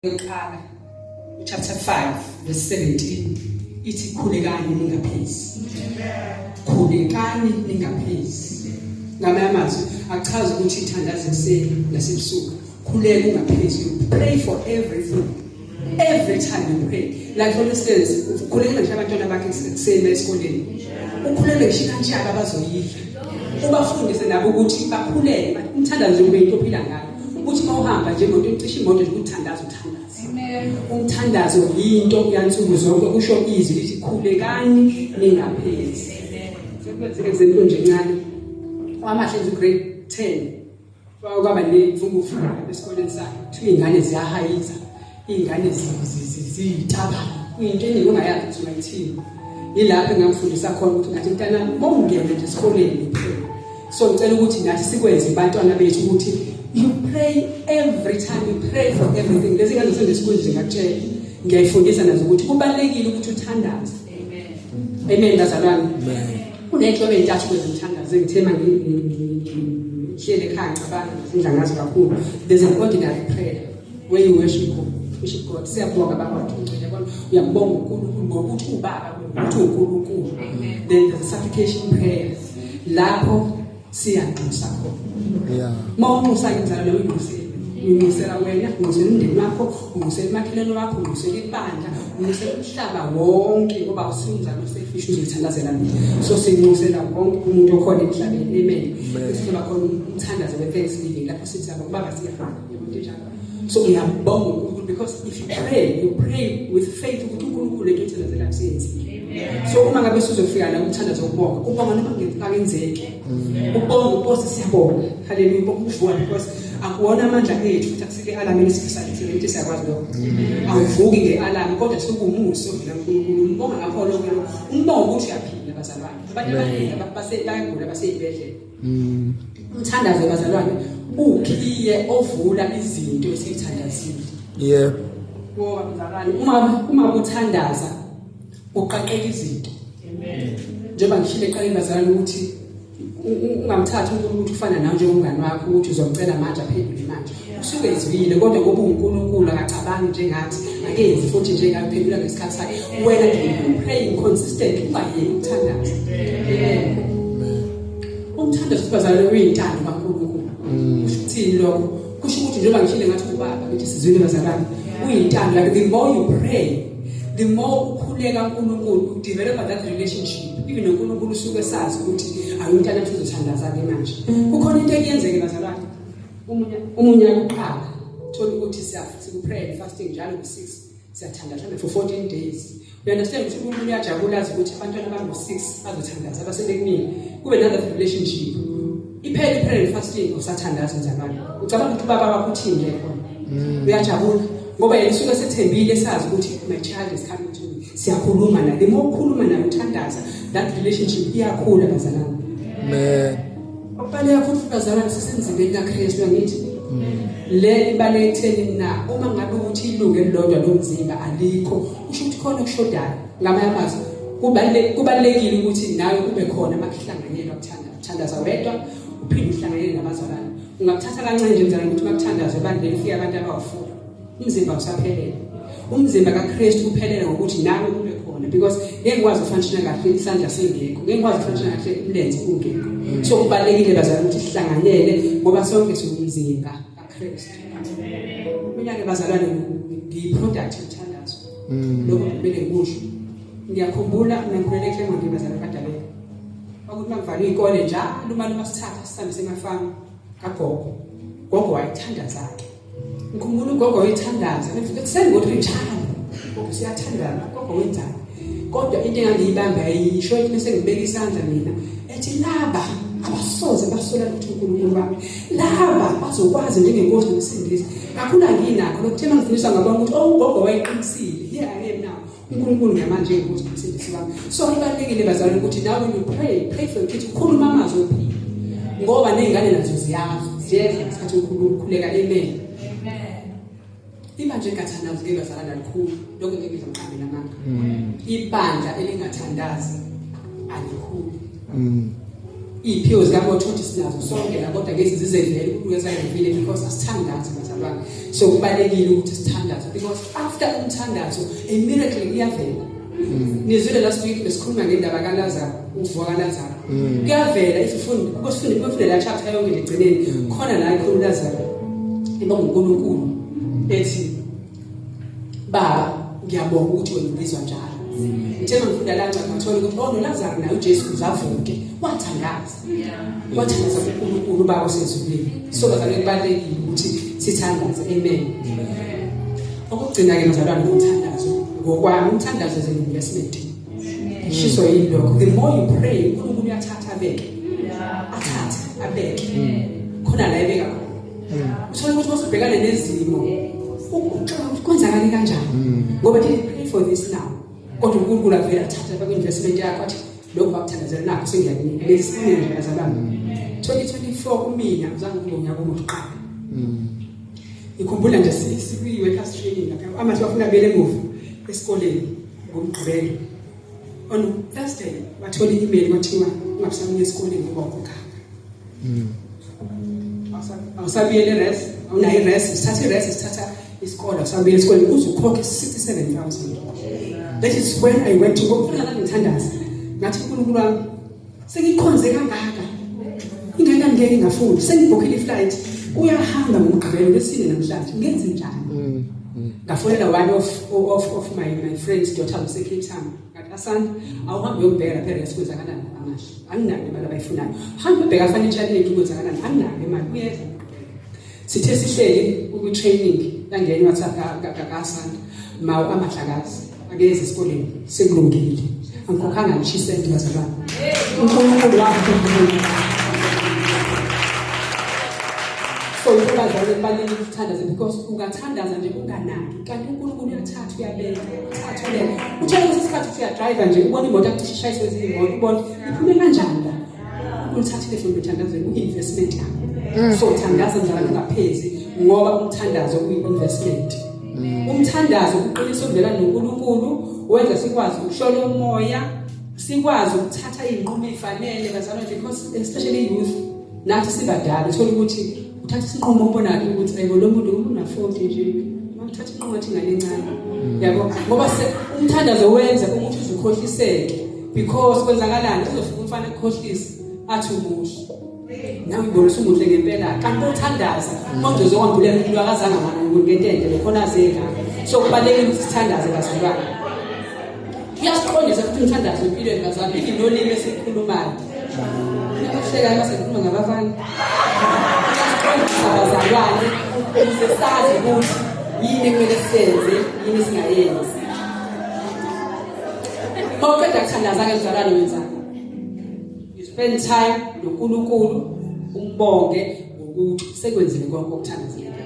Chapter 5 verse 17 ithi khulekani ningaphezi. Khulekani ningaphezi. Ngamanye amazwi achaza ukuthi ithandaze ekseni nasebusuku. Khuleka ungaphezi. Pray for everything. Every time you pray. Like for instance, ukhulekela nje abantwana bakhe ekseni esikoleni. Ukhulekele nje kanjalo abazoyidla. Ubafundise nabo ukuthi bakhuleke, umthandazo ube into ophila ngayo. Ukuthi mawuhamba nje ngomuntu ucisha imoto nje ukuthandaza uthandaza. Umthandazo yinto yansuku zonke kusho izwi lithi khulekani ningaphezi. Sekwenzeke izinto nje encane. Wamahle grade 10. Kwaba nemfundo ufunda esikoleni sakhe. Kuthiwa izingane ziyahayiza. Izingane ziyitaba. Into eningi ongayazi ukuthi ungayithini. Yilapho engamfundisa khona ukuthi ngathi mntana mongene nje esikoleni. So ngicela ukuthi nathi sikwenze abantwana bethu ukuthi you pray every time, you pray for everything. Lezi ngane zesikundi ngakutshela. Ngiyayifundisa nazo ukuthi kubalekile ukuthi uthandaze. Amen bazalwane. Kunenhlobo ezintathu kwezimthandazo engithema ngihlele ekhaya ngicabanga izindla ngazo kakhulu. There's an ordinary prayer where you worship God. Siyabonga baba uNkulunkulu yabona uyambonga uNkulunkulu ngokuthi ubaba ukuthi uNkulunkulu. Then there's a supplication prayer. Lapho siyanxusa khona. Yeah. Mawunxusa inzalo uyisela wena, uyisela umndeni wakho, uyisela emakhelwane wakho, uyisela ibandla, uyisela umhlaba wonke ngoba usinzalo selfish uzithandazela mina. So sinxusela wonke umuntu okhona emhlabeni. Amen. Sizoba khona umthandazo we-thanksgiving lapho sithi baba siyafana yebo njalo. So uyambonga uNkulunkulu because if you pray with faith ukuthi uNkulunkulu into ethandazela kusenzi. So uma ngabe sizofika la umthandazo wokubonga, ubonga noma ngenzeke. Ubonga uPosi siyabonga. Hallelujah. Ubonga because akuwona amandla ethu futhi akusike alarm esifisayo ukuthi siyakwazi lokho. Awuvuki ngealarm kodwa sokumuso vila uNkulunkulu. Umbonga ngakho lokho. Umbonga ukuthi uyaphila bazalwane. Abantu abaningi bayagula baseyibedlela. Umthandazo bazalwane ukhiye ovula izinto esithandazile. Yeah. Ngoba bazalwane uma uthandaza uqaqeka izinto. Amen. Njengoba ngishilo eqaleni bazalwane ukuthi ungamthatha umuntu ukuthi ufana nawe njengomngane wakho ukuthi uzomcela manje aphendule manje. Usuke ezwile kodwa ngoba uNkulunkulu akacabangi njengathi akenzi futhi njengaphendula ngesikhathi sakhe. Wena nje praying consistent ungayeki ukuthandaza. Amen. Umthandazo bazalwane uyintando kaNkulunkulu. Uthini lokho? Kusho ukuthi njengoba ngishilo ngathi ubaba ukuthi sizwile bazalwane uyintando. Like the more you pray, the more ukhuleka uNkulunkulu, develop that relationship. Even uNkulunkulu usuke sazi ukuthi ayintana uzothandaza ke manje. Kukhona into eyenzeke bazalwane. Umunye uqala thola ukuthi sikupray fasting njalo ku6 siyathandaza for 14 days. You understand ukuthi umuntu uyajabula ukuthi abantwana abangu6 bazothandaza abasebekunini. Kube another relationship. Iphele prayer fasting usathandaza bazalwane. Ucabanga ukuthi baba wakho uthini nje khona. Uyajabula ngoba yena usuke sethembile sazi ukuthi my child is coming to me. Siyakhuluma naye. Uma ukhuluma naye uthandaza, that relationship iyakhula bazalwane. Amen. Okubaleka futhi bazalwane sisemzimbeni kaKristu ngithi. Le ibaletheni na uma ngabe ukuthi ilungu elilodwa lomzimba alikho, kusho ukuthi khona kushodayo. Ngamanye amazwi kubalekile ukuthi nawe kube khona amahlanganyelo ukuthandaza wedwa uphinde uhlanganyele nabazalwane. Ungakuthatha kancane nje mzalwane ukuthi makuthandazwe bandle ifike abantu abawufuna. Umzimba usaphelele. Umzimba kaKristu uphelele ngokuthi nawe ube khona because ngeke ngikwazi ufunction kahle isandla singekho. Ngeke ngikwazi ufunction kahle imlenze ungekho. So kubalekile bazalwane ukuthi sihlanganyele ngoba sonke somzimba kaKristu. Mina ke bazalwane ngiyiproduct yothandazo. Lokho kumele ngikusho. Ngiyakhumbula ngikhulele eKlemo ngibazalwane kaDabela. Ukuthi mangivale izikole njalo uma masithatha sihambe semafama kaGogo. Gogo wayithandaza zakhe. Ngikhumbula ugogo wayithandaza ekuseni ngothi njalo ngoba siyathandana gogo wenzani kodwa into engangiyibamba ayisho ethi bese ngibeka isandla mina ethi laba abasoze basola ukuthi uNkulunkulu bami laba bazokwazi njengenkosi nomsindisi kakhulu anginakho lokuthema ngifundiswa ngabona ukuthi ugogo wayeqinisile here I am now uNkulunkulu ngamanje ngenkosi nomsindisi bami. So kubalekile bazalwane ukuthi nawe you pray for ukuthi ukhuluma amazwi ophila ngoba nezingane nazo ziyazi ziyeza isikhathi uNkulunkulu khuleka. Amen. Imanje ngathandaza ke bazalana likhulu lokho ngeke ngizomqambela ngakho. Ibandla elingathandazi alikhulu. iy'phiwo zikaMothoti sinazo sonke la kodwa ngezi zizevele ukuyezayivile because asithandaze bazalwane. So kubalekile ukuthi sithandaze because after umthandazo a miracle iyavela. Nizwile last week besikhuluma ngendaba kaLazaro, ukuvuka kaLazaro. Kuyavela ufunda la chapter yonke legcineni khona la ikhulu uLazaro ibonga uNkulunkulu ethi baba ngiyabonga ukuthi wena ubizwa njalo. Ngithe ngifunda la ncwadi ngathola ukuthi noLazaro naye uJesu uzavuke wathandaza. Wathandaza uNkulunkulu baba osezulwini. So bazalwane kubalekile ukuthi sithandaze. Amen. Okugcina ke bazalwane umthandazo ngokwami umthandazo is an investment. Shisho yilokho the more you pray uNkulunkulu uyathatha abeke. Athathe abeke. Khona la ebeka khona. Uthola ukuthi masubhekana nezimo kwenzakala kanjani ngoba pray for this now. Kodwa uNkulunkulu avela athatha abeke investment yakho athi lokho bakuthandazela nakho sengiyakunika lesine nje bazalwane. 2024 kumina uzange ngiyonyaka omuqala. Ngikhumbula nje workers training lapha amathi bafuna bele emuva esikoleni ngomgqibelo. On Thursday bathola i-email kwathiwa ungabusabuya esikoleni ngoba ukhokha. Awusabuyele rest, awunayo rest, sithatha isikole awusabuyele esikoleni uzokhokha 67,000. That is when I went to work for ngithandaza. Ngathi uNkulunkulu wami sengikhonze kangaka. Ingane ngeke ngafundi sengibhokhile iflight uyahamba ngomgqibelo lesine namhlanje ngenze njani? Ngafonela one of my friends daughter use Cape Town. Ngathi Asanda awuhambe uyobheka lapha esikwenzakalana amasha. Anginayo imali abayifunayo. Hamba ubheka financial aid ukwenzakalana anginayo imali uyeza. Sithe sihleli ku training langeni WhatsApp kaAsanda mawu amahlakazi akeze esikoleni sekulungile. Angikhokhanga ngisho isenti bazalwane. uNkulunkulu wakhe so ubazalwane kubalekile ukuthandaza because ungathandaza nje unganaki kanti uNkulunkulu uyathatha uyabeka uthatha le uthola ukuthi isikhathi uya driver nje ubona imoto akushayisa izimoto ubona iphume kanjani la uthathile from uthandazweni uinvestment yakho so uthandaza njalo ungaphezi ngoba umthandazo uyi-investment. Umthandazo uqinisa ubudlelwano noNkulunkulu wenza sikwazi ukuhlola umoya sikwazi ukuthatha izinqumo ezifanele bazalwane because especially youth nathi sibadala uthola ukuthi uthatha isinqumo ubonayo ukuthi ayibo lo muntu una40 nje uthatha isinqumo athi ngane encane yabo ngoba umthandazo wenza ukuthi uzukhohliseke because kwenzakalani uzofika umfana ekukhohlisa athi umuhle nawe ubona umuhle ngempela kanti uthandaza manje uzokwambulela umuntu akazanga ngentende lekhona zeka so kubalekile ukuthi sithandaze bazalwane. Uyasiqondisa ukuthi umthandazo empilweni bazalwane inolimi esikhulumayo nakuhleka masekhuluma ngabafana abazalwane ukuze sazi ukuthi yini kumele senze yini singayenzi. Mawuqeda kuthandaza ke bazalwane wenzani? You spend time noNkulunkulu umbonge ukuthi sekwenzile konke okuthandazela.